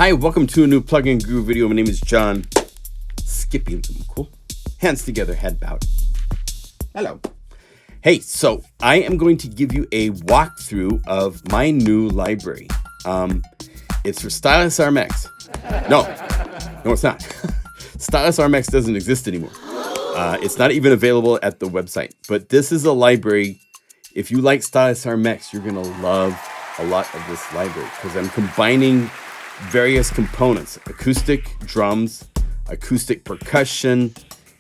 Hi, welcome to a new plugin guru video. My name is John. Skipping some cool. Hands together, head bowed. Hello. Hey, so I am going to give you a walkthrough of my new library. It's for Stylus RMX. No, it's not. Stylus RMX doesn't exist anymore. It's not even available at the website. But this is a library. If you like Stylus RMX, you're going to love a lot of this library because I'm combining various components: acoustic drums, acoustic percussion,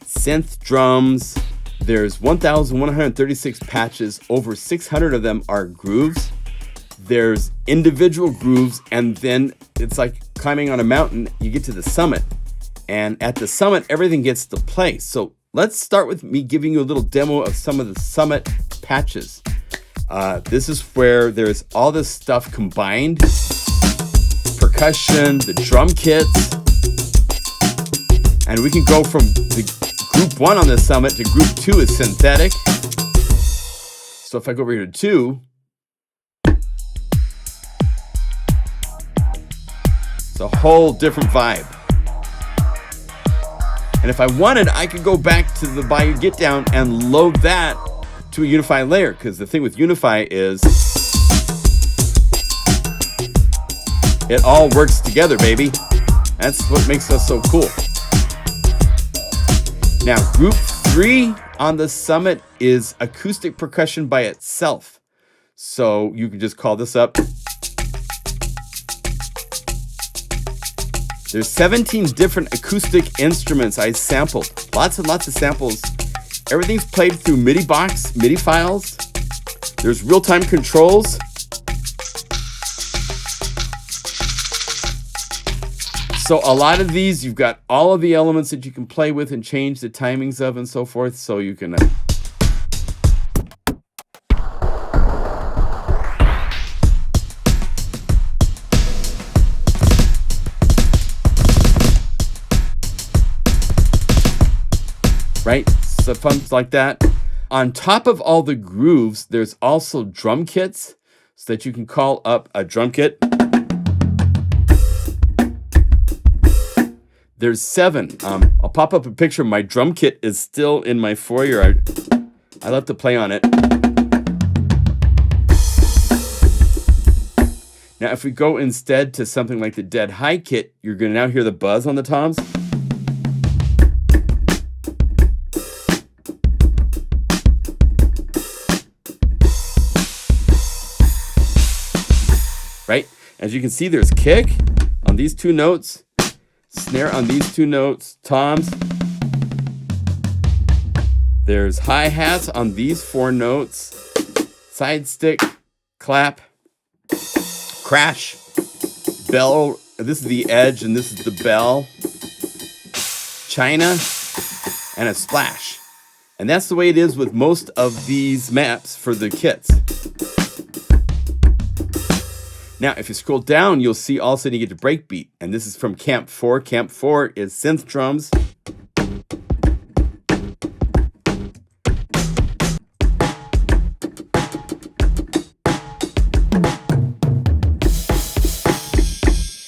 synth drums. There's 1,136 patches. Over 600 of them are grooves. There's individual grooves, and then it's like climbing on a mountain. You get to the summit, and at the summit, everything gets to play. So let's start with me giving you a little demo of some of the summit patches. This is where there's all this stuff combined: percussion, the drum kits, and we can go from the group 1 on the summit to group 2 is synthetic. So if I go over here to 2, it's a whole different vibe. And if I wanted, I could go back to the Bayou Get Down and load that to a Unify layer, because the thing with Unify is it all works together, baby. That's what makes us so cool. Now, group 3 on the summit is acoustic percussion by itself. So you can just call this up. There's 17 different acoustic instruments I sampled. Lots and lots of samples. Everything's played through MIDI box, MIDI files. There's real-time controls. So a lot of these, you've got all of the elements that you can play with and change the timings of and so forth. So you can right? So fun like that. On top of all the grooves, there's also drum kits so that you can call up a drum kit. There's 7. I'll pop up a picture. My drum kit is still in my foyer. I love to play on it. Now, if we go instead to something like the Dead High kit, you're going to now hear the buzz on the toms. Right? As you can see, there's kick on these 2 notes. Snare on these 2 notes, toms. There's hi-hats on these 4 notes. Side stick, clap, crash, bell. This is the edge and this is the bell. China, and a splash. And that's the way it is with most of these maps for the kits. Now, if you scroll down, you'll see all of a sudden you get to Breakbeat. And this is from Camp 4. Camp 4 is synth drums.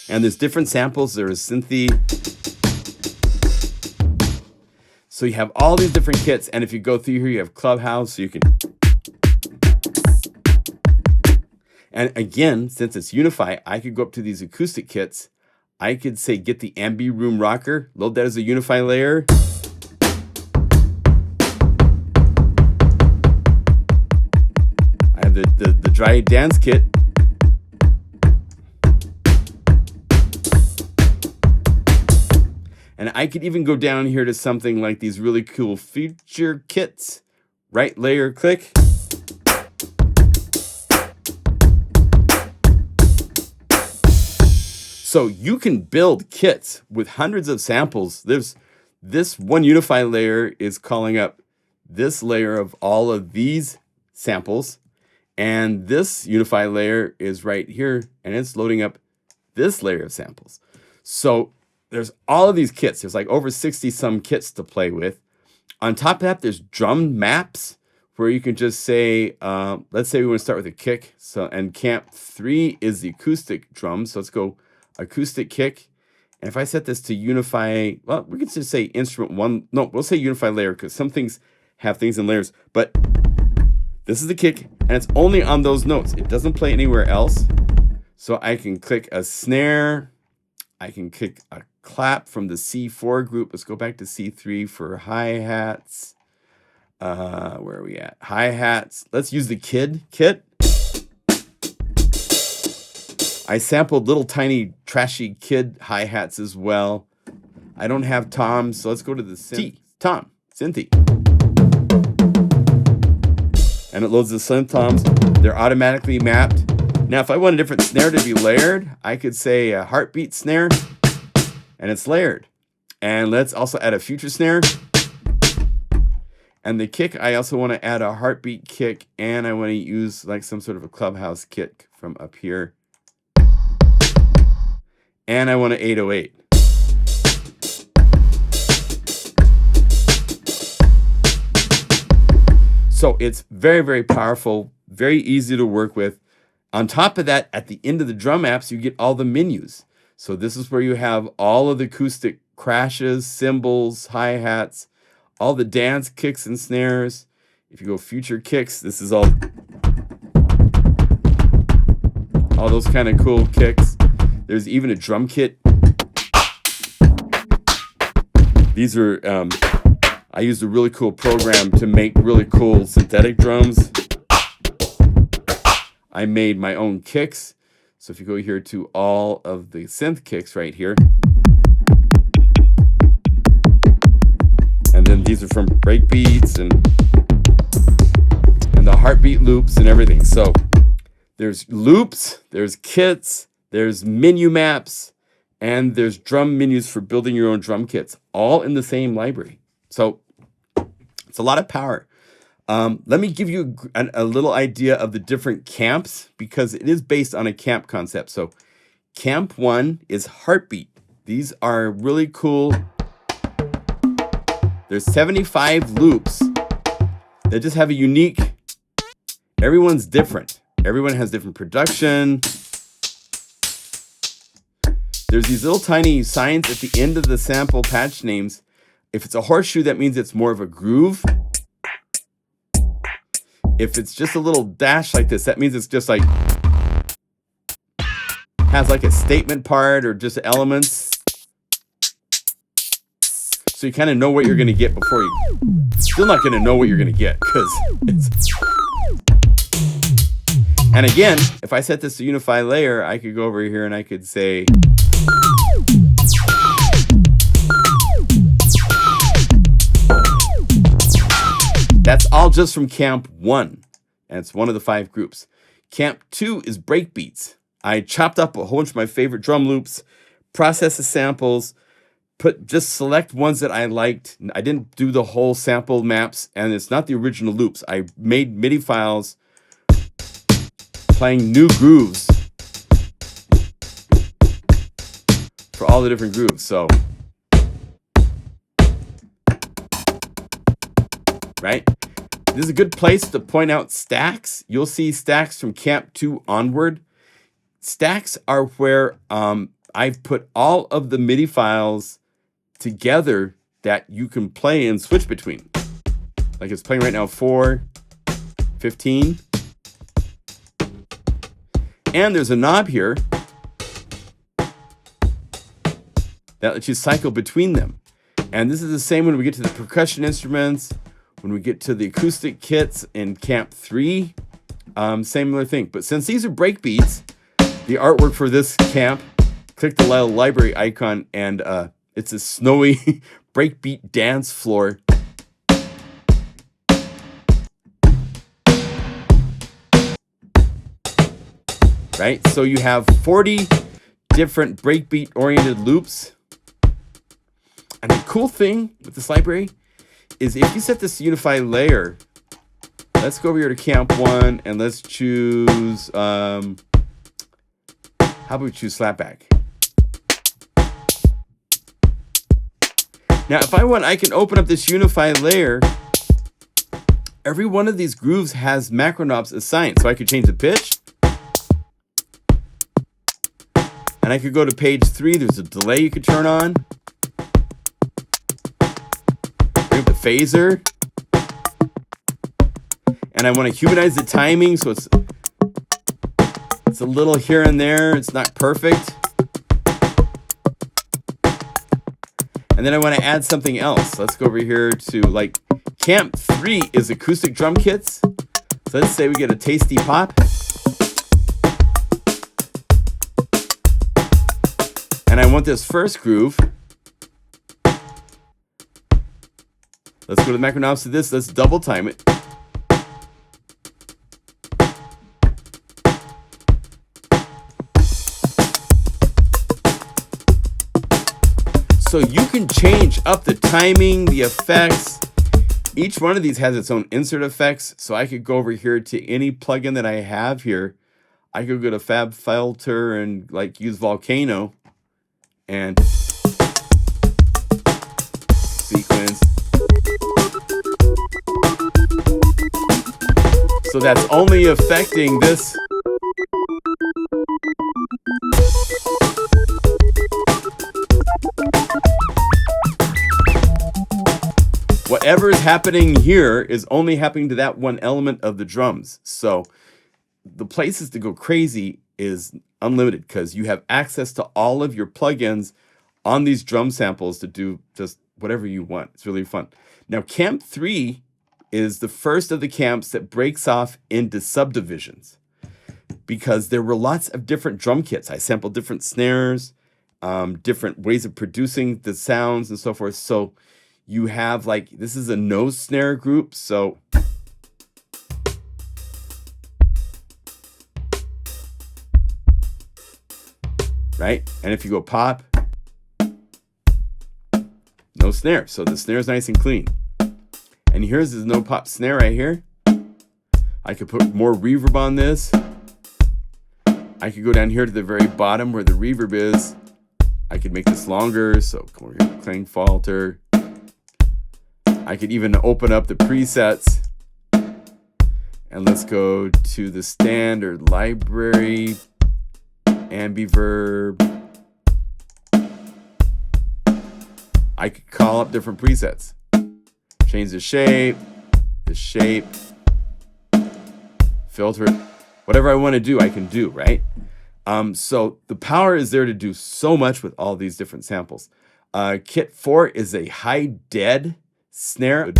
And there's different samples. There is Synthy. So you have all these different kits. And if you go through here, you have Clubhouse. So you can... And again, since it's Unify, I could go up to these acoustic kits. I could say, get the Ambi Room Rocker, load that as a Unify layer. I have the Dry Dance kit. And I could even go down here to something like these really cool feature kits. Right layer, click. So you can build kits with hundreds of samples. There's this one Unify layer is calling up this layer of all of these samples. And this Unify layer is right here, and it's loading up this layer of samples. So there's all of these kits. There's like over 60 some kits to play with. On top of that, there's drum maps where you can just say, let's say we want to start with a kick. So, and Camp 3 is the acoustic drums. So let's go acoustic kick. And if I set this to unify, well, we could just say instrument one. No, we'll say unify layer because some things have things in layers. But this is the kick, and it's only on those notes. It doesn't play anywhere else. So I can click a snare. I can click a clap from the C4 group. Let's go back to C3 for hi-hats. Where are we at? Hi-hats. Let's use the kit. I sampled little tiny trashy kid hi-hats as well. I don't have toms, so let's go to the synth. Tom, Synthy. And it loads the synth toms. They're automatically mapped. Now, if I want a different snare to be layered, I could say a heartbeat snare, and it's layered. And let's also add a future snare. And the kick, I also want to add a heartbeat kick, and I want to use like some sort of a clubhouse kick from up here. And I want an 808. So it's very, very powerful, very easy to work with. On top of that, at the end of the drum apps, you get all the menus. So this is where you have all of the acoustic crashes, cymbals, hi-hats, all the dance kicks and snares. If you go future kicks, this is all those kind of cool kicks. There's even a drum kit. These are, I used a really cool program to make really cool synthetic drums. I made my own kicks. So if you go here to all of the synth kicks right here. And then these are from Breakbeats and the heartbeat loops and everything. So there's loops, there's kits, there's menu maps, and there's drum menus for building your own drum kits, all in the same library. So it's a lot of power. Let me give you a little idea of the different camps because it is based on a camp concept. So camp 1 is heartbeat. These are really cool. There's 75 loops that just have a unique, everyone's different. Everyone has different production. There's these little tiny signs at the end of the sample patch names. If it's a horseshoe, that means it's more of a groove. If it's just a little dash like this, that means it's just like, has like a statement part or just elements. So you kind of know what you're going to get before you, still not going to know what you're going to get because it's, and again, if I set this to unify layer, I could go over here and I could say, that's all just from Camp 1, and it's one of the 5 groups. Camp 2 is breakbeats. I chopped up a whole bunch of my favorite drum loops, processed the samples, just select ones that I liked. I didn't do the whole sample maps, and it's not the original loops. I made MIDI files playing new grooves for all the different grooves. So, right? This is a good place to point out stacks. You'll see stacks from Camp 2 onward. Stacks are where I've put all of the MIDI files together that you can play and switch between. Like it's playing right now 4, 15. And there's a knob here that lets you cycle between them. And this is the same when we get to the percussion instruments, when we get to the acoustic kits in Camp 3, similar thing. But since these are breakbeats, the artwork for this camp, click the little library icon, and it's a snowy breakbeat dance floor. Right? So you have 40 different breakbeat-oriented loops. And the cool thing with this library is if you set this to unify layer, let's go over here to Camp 1 and let's choose, how about we choose Slapback? Now, if I want, I can open up this unify layer. Every one of these grooves has macro knobs assigned. So I could change the pitch. And And I could go to page 3. There's a delay you could turn on. Bring up the phaser. And I want to humanize the timing, so it's a little here and there. It's not perfect. And then I want to add something else. Let's go over here to, like, Camp 3 is acoustic drum kits. So let's say we get a tasty pop. And I want this first groove. Let's go to the macro knobs to this. Let's double time it. So you can change up the timing, the effects. Each one of these has its own insert effects. So I could go over here to any plugin that I have here. I could go to Fab Filter and like use Volcano and sequence. So that's only affecting this. Whatever is happening here is only happening to that one element of the drums. So the places to go crazy is unlimited because you have access to all of your plugins on these drum samples to do just whatever you want. It's really fun. Now, Camp 3 is the first of the camps that breaks off into subdivisions because there were lots of different drum kits. I sampled different snares, different ways of producing the sounds and so forth. So you have, like, this is a nose snare group. So right? And if you go pop, no snare. So the snare is nice and clean. And here's this no pop snare right here. I could put more reverb on this. I could go down here to the very bottom where the reverb is. I could make this longer. So come over here, clang falter. I could even open up the presets. And let's go to the standard library, ambiverb. I could call up different presets. Change the shape, filter it. Whatever I want to do, I can do, right? So the power is there to do so much with all these different samples. Kit 4 is a high dead snare.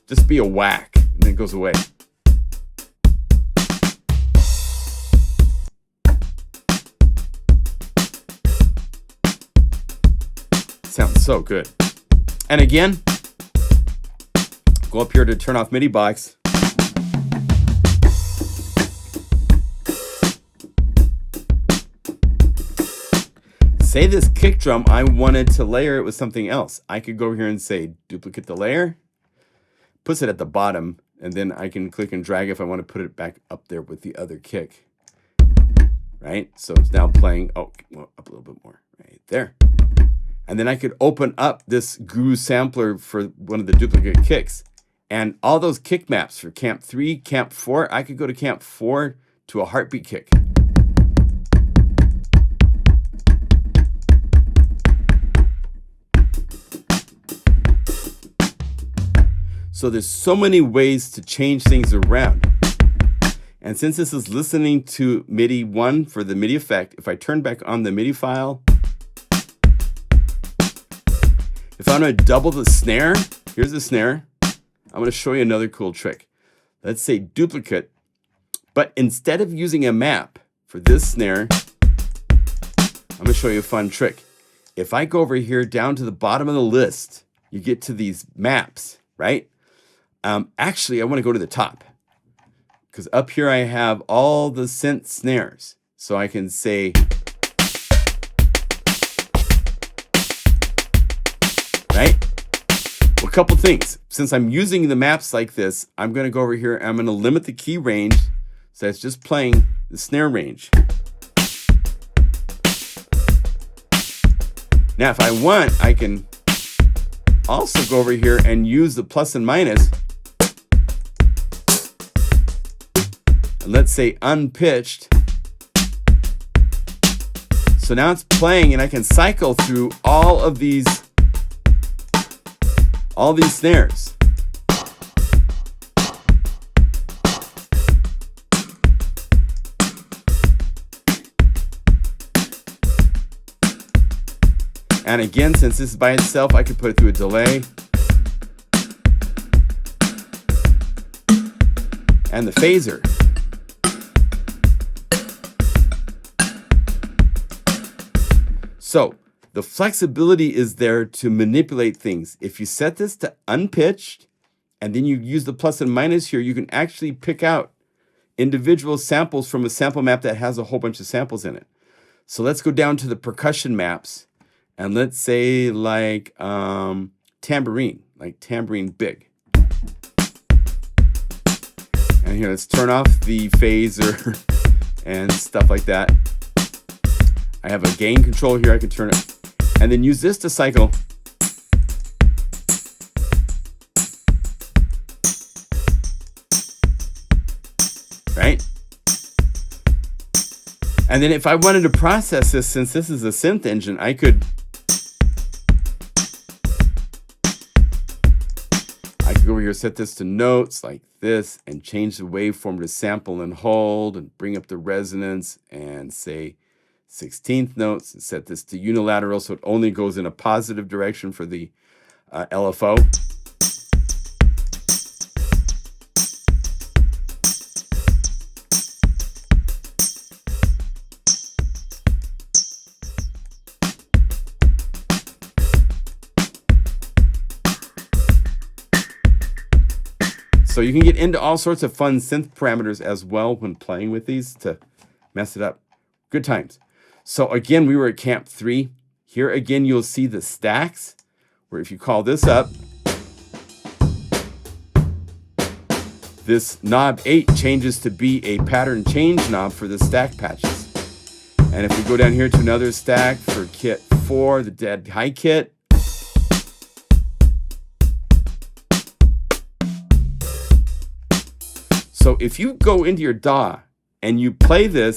Just be a whack, and then it goes away. Sounds so good. And again, go up here to turn off MIDI box. Say this kick drum, I wanted to layer it with something else. I could go here and say duplicate the layer, puts it at the bottom, and then I can click and drag if I want to put it back up there with the other kick. Right? So it's now playing, oh, well, up a little bit more, right there. And then I could open up this Guru sampler for one of the duplicate kicks. And all those kick maps for Camp 3, Camp 4, I could go to Camp 4 to a heartbeat kick. So there's so many ways to change things around. And since this is listening to MIDI 1 for the MIDI effect, if I turn back on the MIDI file, if I'm going to double the snare, here's the snare. I'm going to show you another cool trick. Let's say duplicate, but instead of using a map for this snare, I'm going to show you a fun trick. If I go over here down to the bottom of the list, you get to these maps, right? Actually, I want to go to the top because up here I have all the synth snares. So I can say, right? Well, a couple things. Since I'm using the maps like this, I'm going to go over here and I'm going to limit the key range. So it's just playing the snare range. Now, if I want, I can also go over here and use the plus and minus. and let's say unpitched. So now it's playing and I can cycle through all these snares. And again, since this is by itself, I could put it through a delay. And the phaser. So the flexibility is there to manipulate things. If you set this to unpitched, and then you use the plus and minus here, you can actually pick out individual samples from a sample map that has a whole bunch of samples in it. So let's go down to the percussion maps. And let's say like tambourine big. And here, let's turn off the phaser and stuff like that. I have a gain control here. I can turn it and then use this to cycle. Right? And then if I wanted to process this, since this is a synth engine, I could go over here, set this to notes like this, and change the waveform to sample and hold, and bring up the resonance and say 16th notes, and set this to unilateral so it only goes in a positive direction for the LFO. So you can get into all sorts of fun synth parameters as well when playing with these to mess it up. Good times. So again, we were at camp 3. Here again, you'll see the stacks, where if you call this up, this knob 8 changes to be a pattern change knob for the stack patches. And if we go down here to another stack for kit 4, the dead high kit, so if you go into your DAW and you play this,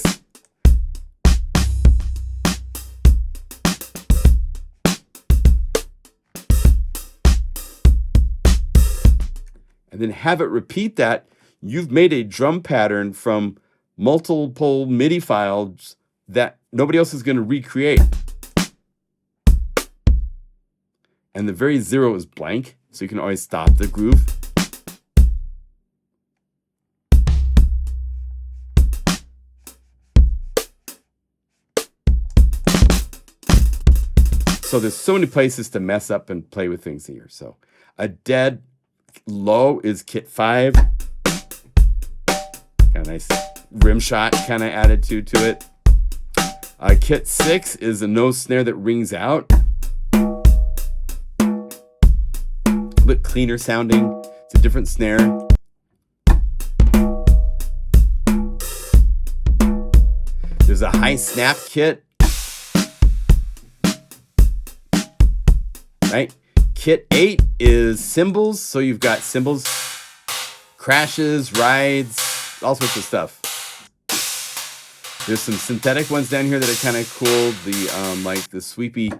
and then have it repeat that, you've made a drum pattern from multiple MIDI files that nobody else is going to recreate. And the very zero is blank, so you can always stop the groove. So there's so many places to mess up and play with things here. So a dead low is kit 5. Got a nice rim shot kind of attitude to it. Kit 6 is a no snare that rings out. A bit cleaner sounding. It's a different snare. There's a high snap kit. Right? Kit 8 is cymbals, so you've got cymbals, crashes, rides, all sorts of stuff. There's some synthetic ones down here that are kind of cool, the like the sweepy,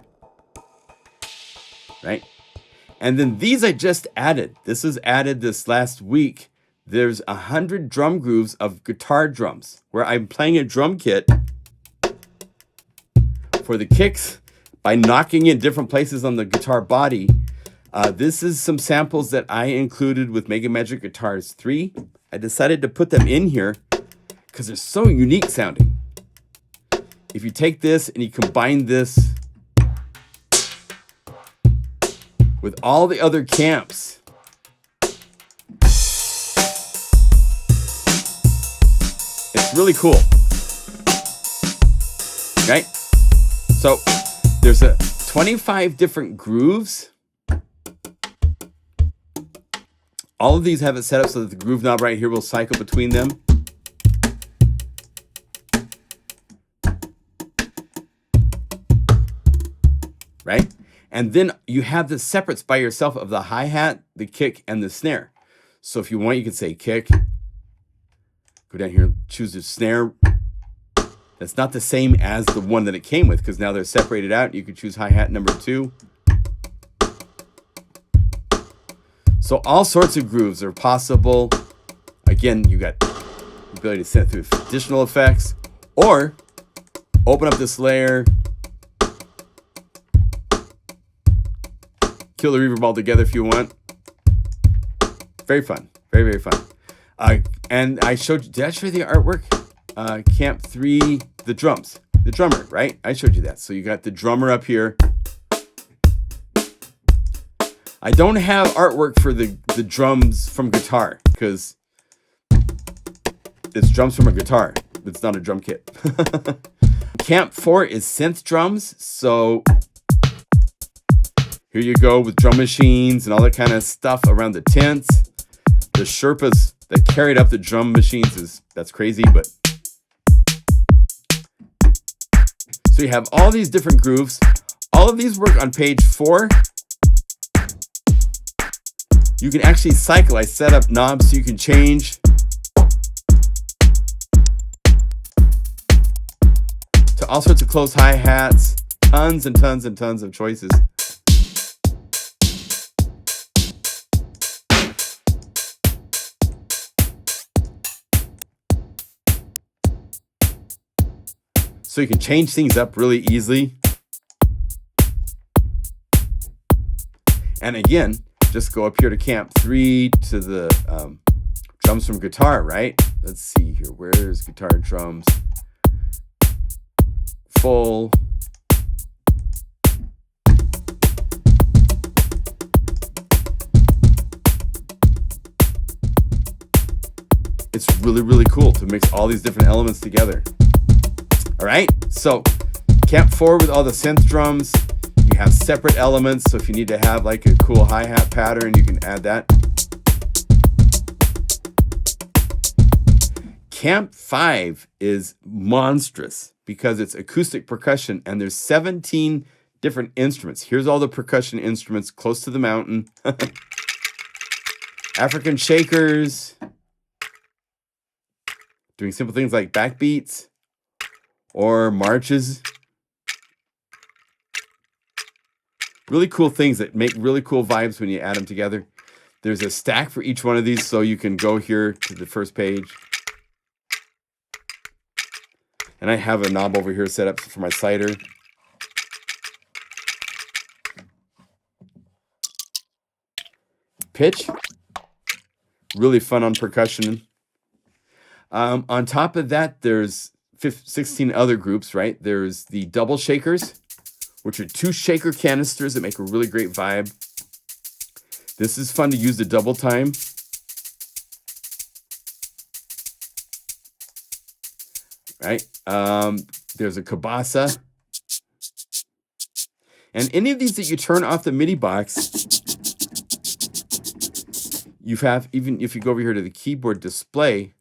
right? And then these I just added. This was added this last week. There's 100 drum grooves of guitar drums, where I'm playing a drum kit for the kicks by knocking in different places on the guitar body. This is some samples that I included with Mega Magic Guitars 3. I decided to put them in here because they're so unique sounding. If you take this and you combine this with all the other camps, it's really cool. Right? So there's 25 different grooves. All of these have it set up so that the groove knob right here will cycle between them. Right? And then you have the separates by yourself of the hi-hat, the kick, and the snare. So if you want, you can say kick, Go down here, choose the snare. That's not the same as the one that it came with, because now they're separated out. You can choose hi-hat number 2. So all sorts of grooves are possible. Again, you got the ability to set through additional effects, or open up this layer, kill the reverb altogether if you want. Very fun. Very, very fun. And I showed you, did I show you the artwork? Camp 3, the drums. The drummer, right? I showed you that. So you got the drummer up here. I don't have artwork for the drums from guitar, because it's drums from a guitar. It's not a drum kit. Camp 4 is synth drums. So here you go with drum machines and all that kind of stuff around the tents. The Sherpas that carried up the drum machines, that's crazy, but so you have all these different grooves. All of these work on page 4. You can actually cycle. I set up knobs so you can change to all sorts of close hi-hats. Tons and tons and tons of choices. So you can change things up really easily. And again, just go up here to Camp 3 to the drums from guitar, right? Let's see here. Where's guitar drums? Full. It's really, really cool to mix all these different elements together. All right, so Camp 4 with all the synth drums. You have separate elements, so if you need to have like a cool hi-hat pattern, you can add that. Camp 5 is monstrous because it's acoustic percussion, and there's 17 different instruments. Here's all the percussion instruments close to the mountain. African shakers, doing simple things like backbeats or marches. Really cool things that make really cool vibes when you add them together. There's a stack for each one of these, so you can go here to the first page. And I have a knob over here set up for my cider. Pitch. Really fun on percussion. On top of that, there's 16 other groups, right? There's the double shakers, which are 2 shaker canisters that make a really great vibe. This is fun to use the double time. Right? There's a cabasa. And any of these that you turn off the MIDI box, you have, even if you go over here to the keyboard display,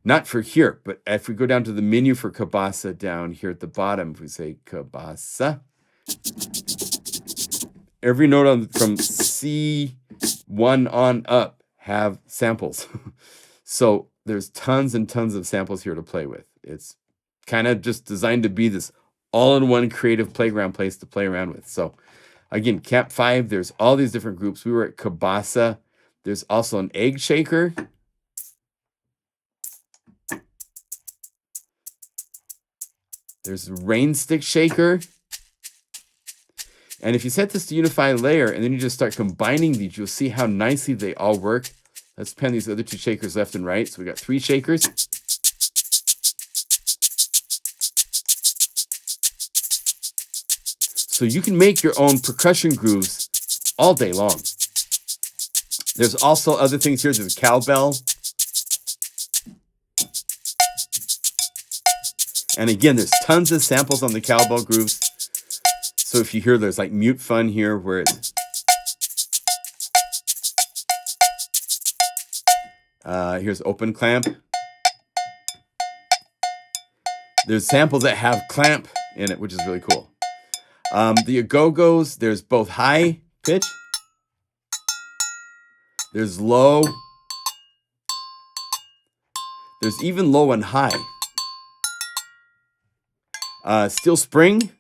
not for here, but if we go down to the menu for cabasa down here at the bottom, if we say cabasa, every note from C1 on up have samples. So there's tons and tons of samples here to play with. It's kind of just designed to be this all-in-one creative playground place to play around with. So again, Camp 5, there's all these different groups. We were at cabasa. There's also an egg shaker. There's a rain stick shaker. And if you set this to unify layer and then you just start combining these, you'll see how nicely they all work. Let's pen these other 2 shakers left and right. So we got 3 shakers. So you can make your own percussion grooves all day long. There's also other things here. There's a cowbell. And again, there's tons of samples on the cowbell grooves. So if you hear, there's like mute fun here where it's here's open clamp. There's samples that have clamp in it, which is really cool. The agogos, there's both high pitch, there's low, There's even low and high. Steel spring.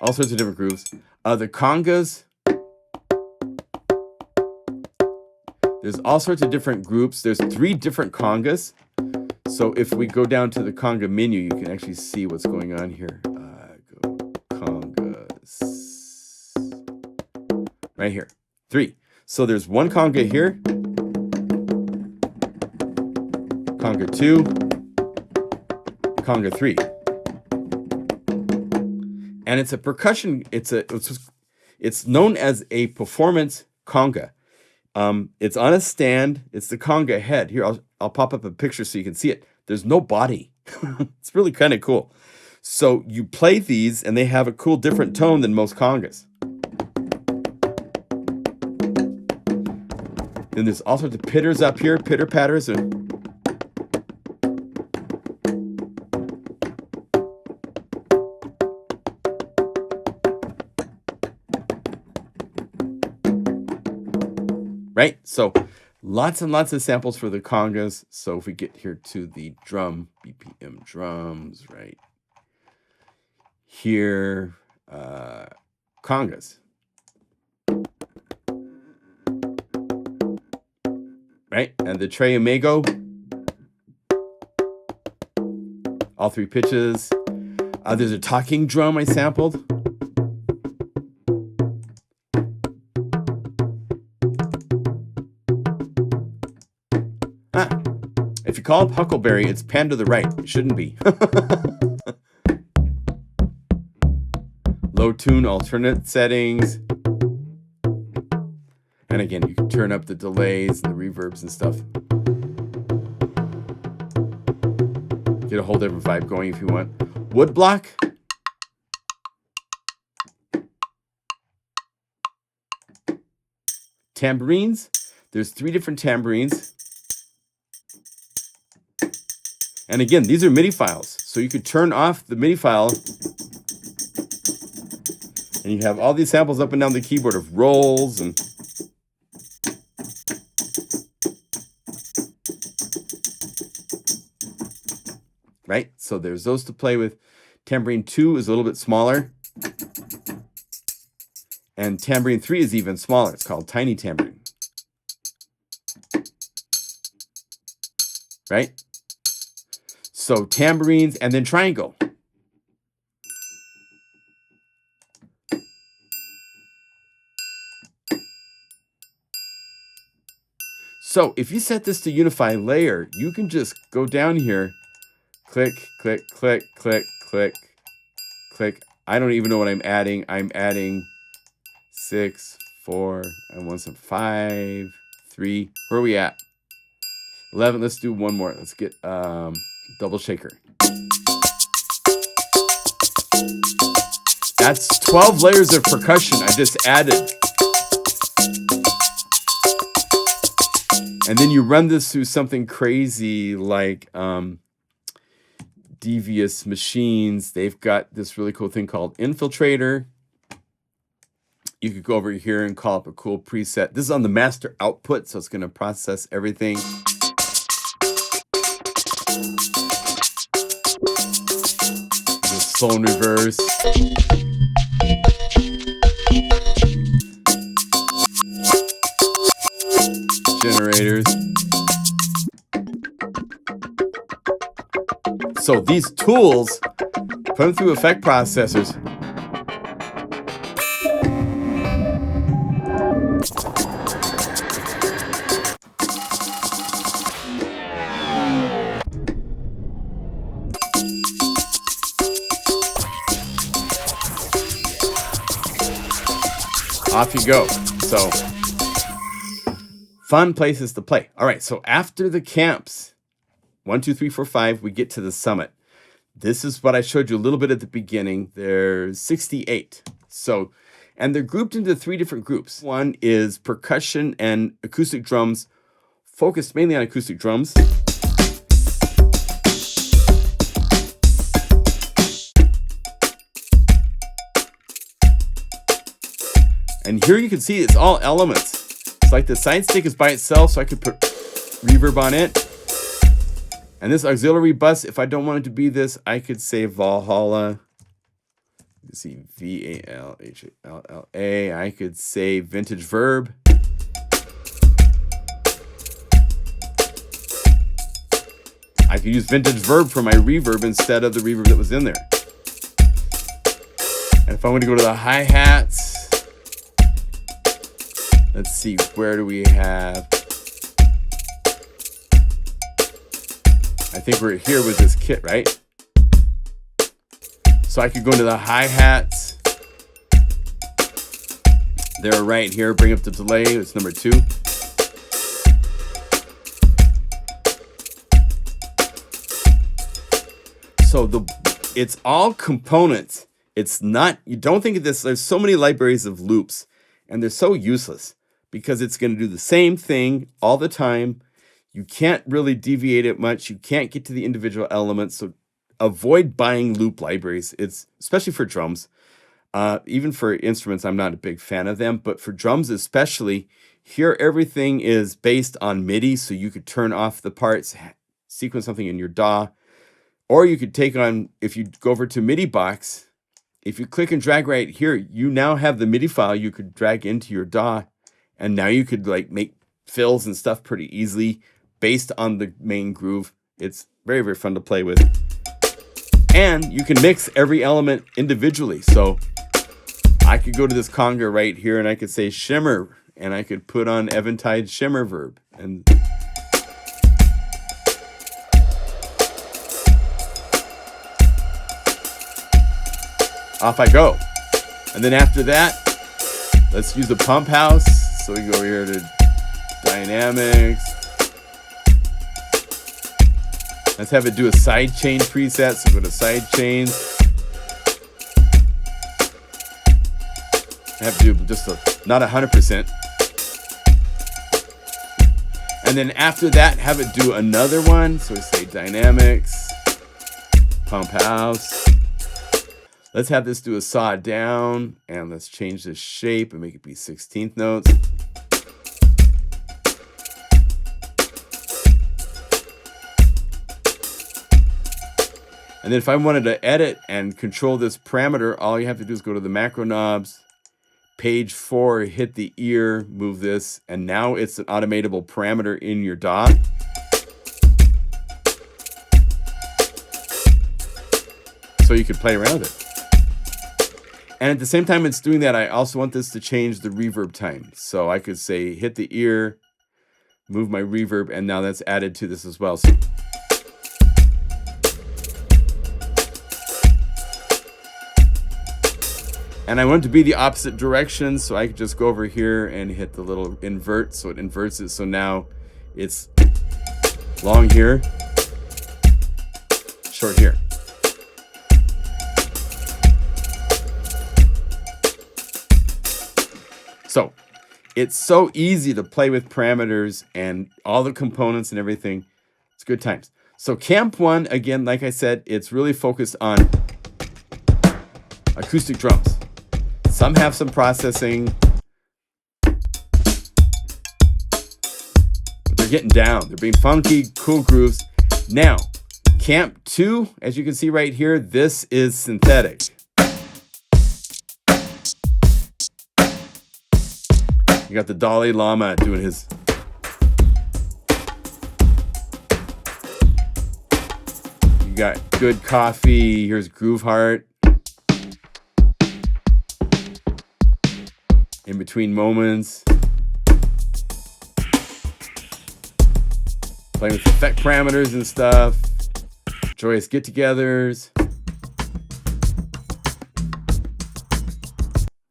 All sorts of different grooves. The congas. There's all sorts of different groups. There's 3 different congas. So if we go down to the conga menu, you can actually see what's going on here. Go congas. Right here. 3. So there's 1 conga here. Conga 2. Conga 3. And it's a percussion, it's known as a performance conga. It's on a stand, it's the conga head. Here, I'll pop up a picture so you can see it. There's no body. It's really kind of cool. So you play these and they have a cool different tone than most congas. Then there's all sorts of pitters up here, pitter patters. Right? So lots and lots of samples for the congas. So if we get here to the drum, BPM drums, right here, congas. Right? And the Tre Amigo, all 3 pitches. There's a talking drum I sampled. If you call it Huckleberry, it's pan to the right. It shouldn't be. Low tune alternate settings. And again, you can turn up the delays and the reverbs and stuff. Get a whole different vibe going if you want. Woodblock. Tambourines. There's 3 different tambourines. And again, these are MIDI files. So you could turn off the MIDI file and you have all these samples up and down the keyboard of rolls and right? So there's those to play with. Tambourine 2 is a little bit smaller. And tambourine 3 is even smaller. It's called tiny tambourine. Right? So tambourines and then triangle. So if you set this to unify layer, you can just go down here, click, click, click, click, click, click. I don't even know what I'm adding. I'm adding 6, 4, and 1, 5, 3. Where are we at? 11. Let's do one more. Let's get double shaker. That's 12 layers of percussion I just added. And then you run this through something crazy like Devious Machines. They've got this really cool thing called Infiltrator. You could go over here and call up a cool preset. This is on the master output, so it's going to process everything. The slow and reverse. Generators. So these tools, put them through effect processors. Off you go. So fun places to play. All right, so after the camps, 1, 2, 3, 4, 5, we get to the summit. This is what I showed you a little bit at the beginning. There's 68. So, and they're grouped into 3 different groups. One is percussion and acoustic drums, focused mainly on acoustic drums. And here you can see it's all elements. It's like the side stick is by itself, so I could put reverb on it. And this auxiliary bus, if I don't want it to be this, I could say Valhalla. Let's see, V-A-L-H-A-L-L-A. I could say vintage verb. I could use vintage verb for my reverb instead of the reverb that was in there. And if I want to go to the hi-hats, let's see, where do we have? I think we're here with this kit, right? So I could go into the hi-hats. They're right here. Bring up the delay. It's number 2. So it's all components. It's not, you don't think of this, there's so many libraries of loops, and they're so useless because it's going to do the same thing all the time. You can't really deviate it much. You can't get to the individual elements. So avoid buying loop libraries. It's especially for drums. Even for instruments, I'm not a big fan of them, but for drums especially, here everything is based on MIDI, so you could turn off the parts, sequence something in your DAW, or you could take on, if you go over to MIDI box, if you click and drag right here, you now have the MIDI file you could drag into your DAW, and now you could like make fills and stuff pretty easily based on the main groove. It's very, very fun to play with. And you can mix every element individually. So I could go to this conga right here and I could say shimmer, and I could put on Eventide shimmer verb. And off I go. And then after that, let's use the pump house. So we go here to dynamics. Let's have it do a side chain preset. So go to side chains. I have to do just not 100%. And then after that, have it do another one. So we say dynamics, pump house. Let's have this do a saw down, and let's change the shape and make it be 16th notes. And then if I wanted to edit and control this parameter, all you have to do is go to the macro knobs, page 4, hit the ear, move this, and now it's an automatable parameter in your DAW. So you can play around with it. And at the same time it's doing that, I also want this to change the reverb time. So I could say hit the ear, move my reverb, and now that's added to this as well. So and I want it to be the opposite direction, so I could just go over here and hit the little invert, so it inverts it. So now it's long here, short here. So it's so easy to play with parameters and all the components and everything. It's good times. So Camp 1, again, like I said, it's really focused on acoustic drums. Some have some processing, but they're getting down. They're being funky, cool grooves. Now, Camp 2, as you can see right here, this is synthetic. You got the Dalai Lama doing his. You got Good Coffee. Here's Groove Heart. In Between Moments. Playing with effect parameters and stuff. Joyous Get-Togethers.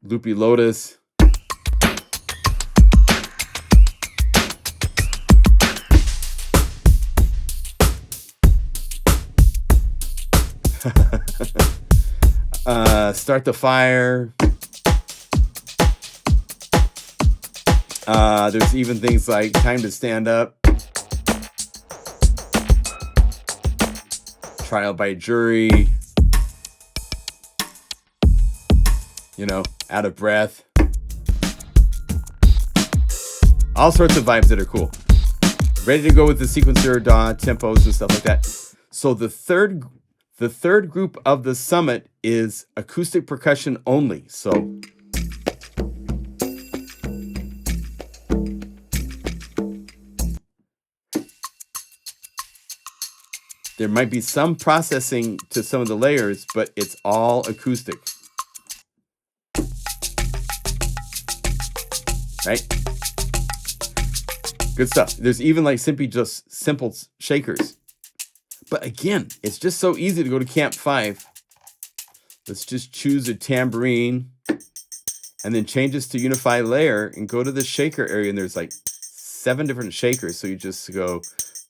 Loopy Lotus. Start the Fire. There's even things like Time to Stand Up, Trial by Jury, you know, Out of Breath. All sorts of vibes that are cool. Ready to go with the sequencer, DAW, tempos, and stuff like that. So the third group of the summit is acoustic percussion only. So there might be some processing to some of the layers, but it's all acoustic. Right? Good stuff. There's even like simply just simple shakers. But again, it's just so easy to go to Camp 5. Let's just choose a tambourine and then change this to Unify Layer and go to the shaker area. And there's like 7 different shakers. So you just go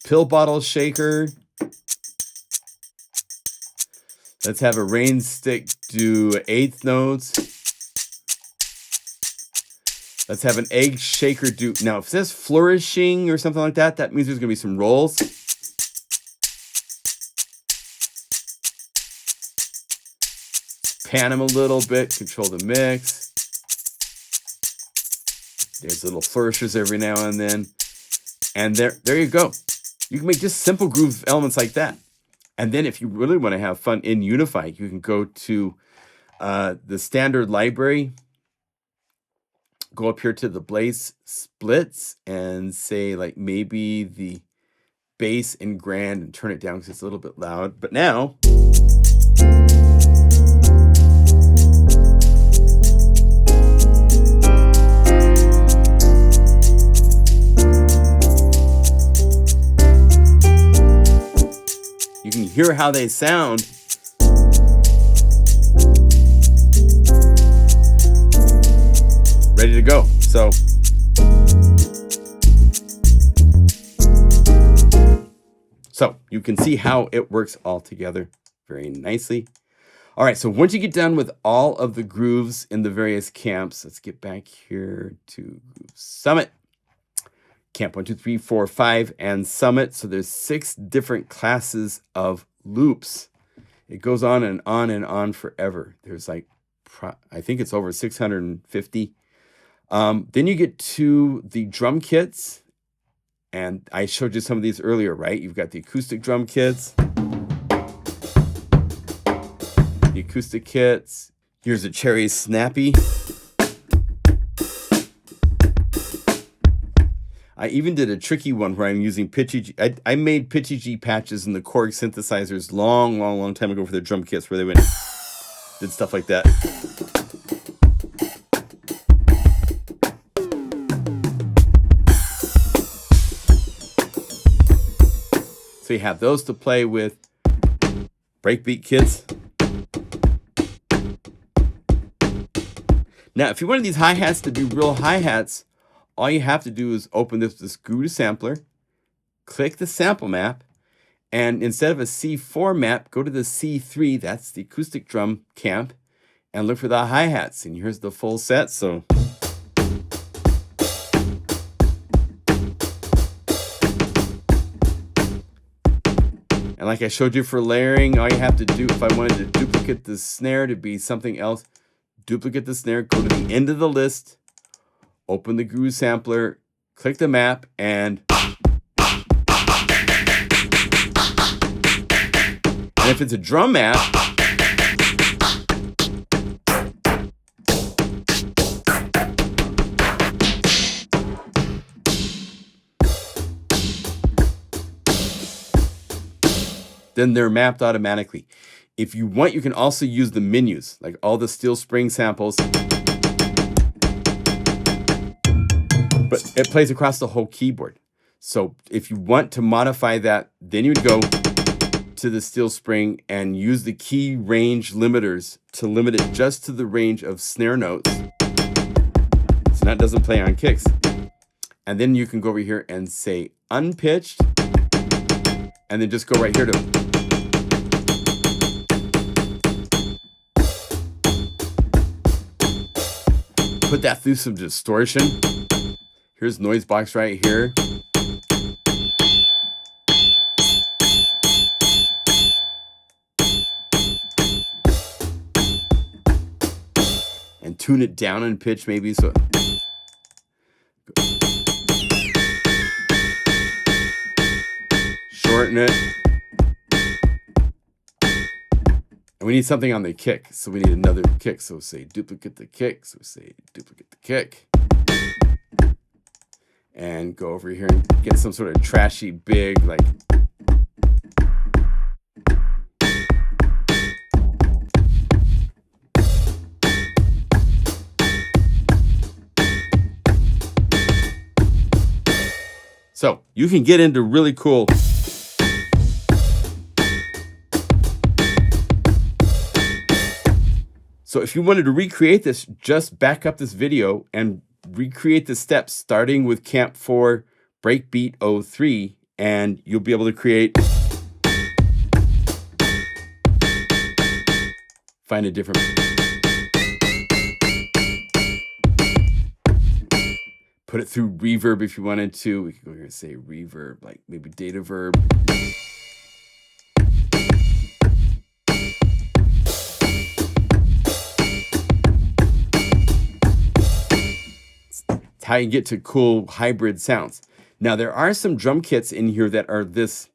pill bottle shaker. Let's have a rain stick do 1/8 notes. Let's have an egg shaker do. Now, if it says flourishing or something like that, that means there's going to be some rolls. Pan them a little bit, control the mix. There's little flourishes every now and then. And there you go. You can make just simple groove elements like that. And then if you really want to have fun in Unify, you can go to the standard library. Go up here to the Blaze splits and say like maybe the bass and grand and turn it down because it's a little bit loud. But now you can hear how they sound. Ready to go. So you can see how it works all together very nicely. All right, so once you get done with all of the grooves in the various camps, let's get back here to Groove Summit. Camp 1, 2, 3, 4, 5, and Summit. So there's 6 different classes of loops. It goes on and on and on forever. There's like, I think it's over 650. Then you get to the drum kits, and I showed you some of these earlier, right? You've got the acoustic drum kits, the acoustic kits. Here's a Cherry Snappy. I even did a tricky one where I'm using Pitchy G. I made Pitchy G patches in the Korg synthesizers long time ago for their drum kits where they went did stuff like that. So you have those to play with. Breakbeat kits. Now, if you wanted these hi-hats to be real hi-hats, all you have to do is open this GUI sampler, click the sample map, and instead of a C4 map, go to the C3, that's the acoustic drum camp, and look for the hi-hats. And here's the full set. So and like I showed you for layering, all you have to do, if I wanted to duplicate the snare to be something else, duplicate the snare, go to the end of the list, open the GUI sampler, click the map, and if it's a drum map, then they're mapped automatically. If you want, you can also use the menus, like all the steel spring samples. But it plays across the whole keyboard. So if you want to modify that, then you'd go to the steel spring and use the key range limiters to limit it just to the range of snare notes. So that doesn't play on kicks. And then you can go over here and say unpitched, and then just go right here to put that through some distortion. Here's noise box right here. And tune it down in pitch maybe. So shorten it. And we need something on the kick, so we need another kick. So say duplicate the kick. So say duplicate the kick. And go over here and get some sort of trashy big, like. So you can get into really cool. So if you wanted to recreate this, just back up this video and recreate the steps starting with Camp 4 Breakbeat 03, and you'll be able to create. Find a different. Put it through Reverb if you wanted to. We could go here and say Reverb, like maybe Data Verb. It's how you get to cool hybrid sounds. Now, there are some drum kits in here that are this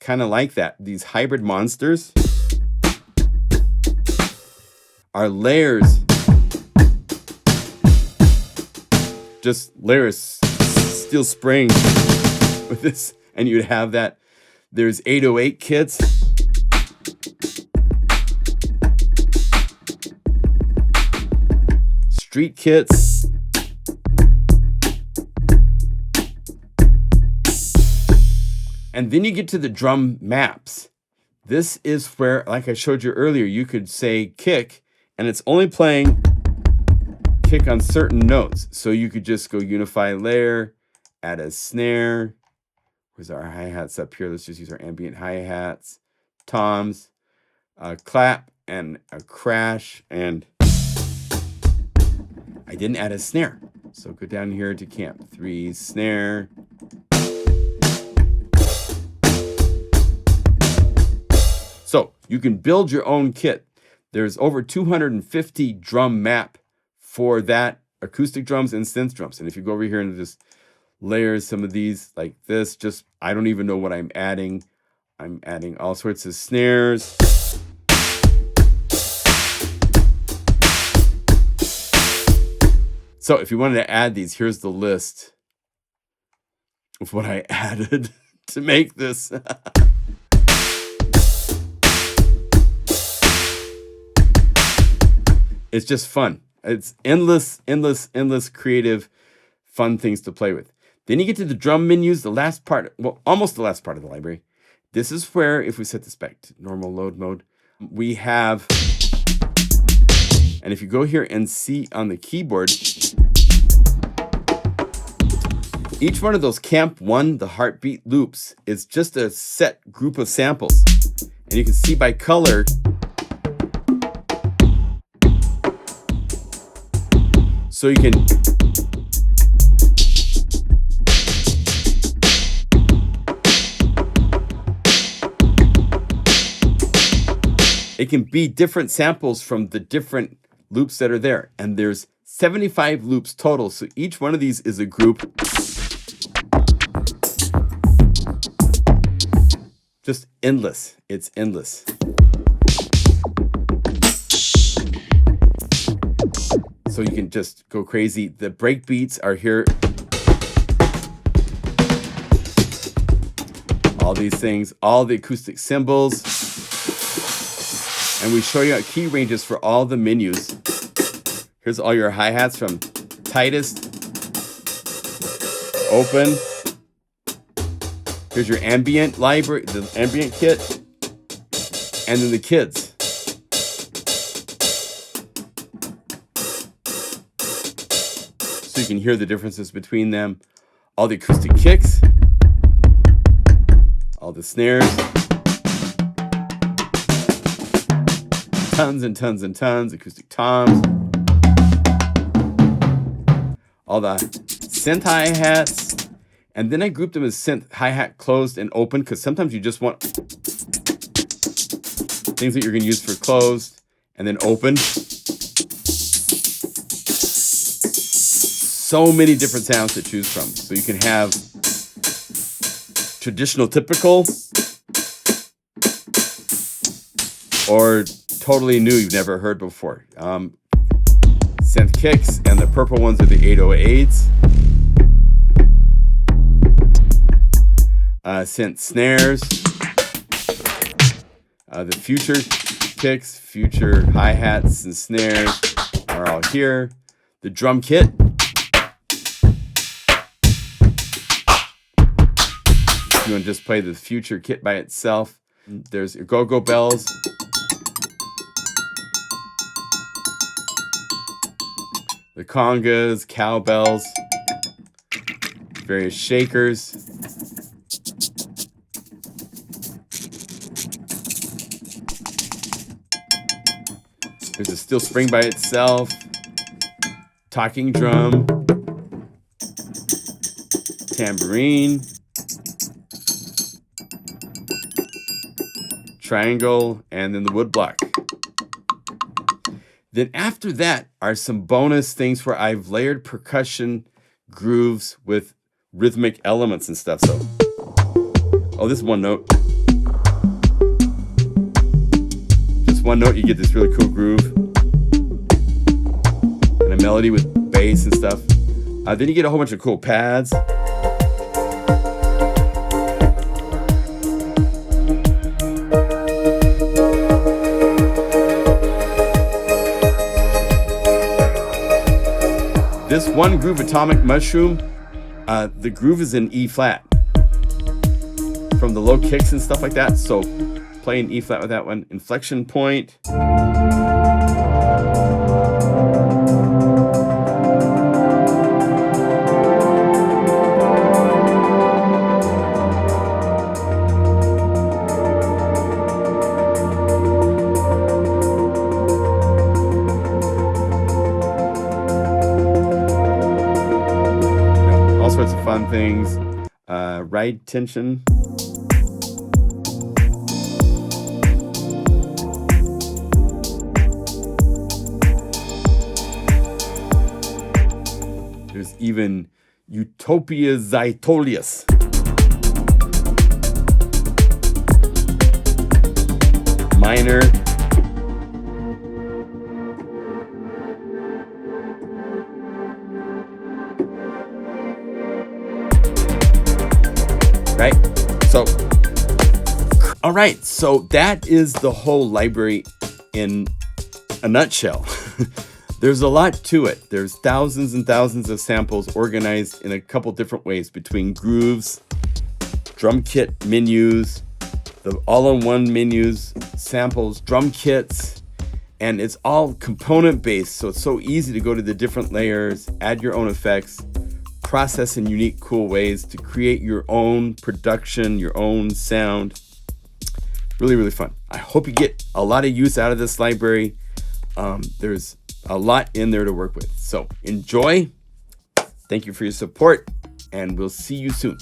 kind of like that. These hybrid monsters are layers. Just layers, steel spring with this, and you'd have that. There's 808 kits. Street kits. And then you get to the drum maps. This is where, like I showed you earlier, you could say kick, and it's only playing kick on certain notes. So you could just go unify layer, add a snare. Where's our hi-hats up here? Let's just use our ambient hi-hats, toms, a clap, and a crash. And I didn't add a snare. So go down here to Camp 3, snare. So you can build your own kit. There's over 250 drum map for that, acoustic drums and synth drums. And if you go over here and just layers, some of these like this, just, I don't even know what I'm adding. I'm adding all sorts of snares. So if you wanted to add these, here's the list of what I added to make this. It's just fun. It's endless creative, fun things to play with. Then you get to the drum menus, the last part, well, almost the last part of the library. This is where, if we set this back to normal load mode, we have, and if you go here and see on the keyboard, each one of those Camp 1, the heartbeat loops, is just a set group of samples. And you can see by color, so you can it can be different samples from the different loops that are there. And there's 75 loops total. So each one of these is a group. Just endless. It's endless. So you can just go crazy. The breakbeats are here. All these things, all the acoustic cymbals. And we show you key ranges for all the menus. Here's all your hi-hats from tightest, open. Here's your ambient library, the ambient kit, and then the kids. So you can hear the differences between them. All the acoustic kicks, all the snares, tons and tons and tons, acoustic toms, all the synth hi-hats, and then I grouped them as synth hi-hat closed and open, because sometimes you just want things that you're going to use for closed and then open. So many different sounds to choose from. So you can have traditional, typical, or totally new you've never heard before. Synth kicks, and the purple ones are the 808s. Synth snares. The future kicks, future hi-hats and snares are all here. The drum kit. You want to just play the future kit by itself. There's your go-go bells. The congas, cowbells, various shakers. There's a steel spring by itself. Talking drum. Tambourine. Triangle, and then the wood block. Then after that are some bonus things where I've layered percussion grooves with rhythmic elements and stuff. So, oh, this is one note. Just one note, you get this really cool groove. And a melody with bass and stuff. Then you get a whole bunch of cool pads. This one groove, Atomic Mushroom, the groove is in E flat from the low kicks and stuff like that. So playing E flat with that one. Inflection point. Sorts of fun things. Ride tension. There's even Utopia Zaitolius. Minor. Right? So, all right. So that is the whole library in a nutshell. There's a lot to it. There's thousands and thousands of samples organized in a couple different ways between grooves, drum kit menus, the all-in-one menus, samples, drum kits, and it's all component based. So it's so easy to go to the different layers, add your own effects, process in unique, cool ways to create your own production, your own sound. Really, really fun. I hope you get a lot of use out of this library. There's a lot in there to work with. So enjoy. Thank you for your support, and we'll see you soon.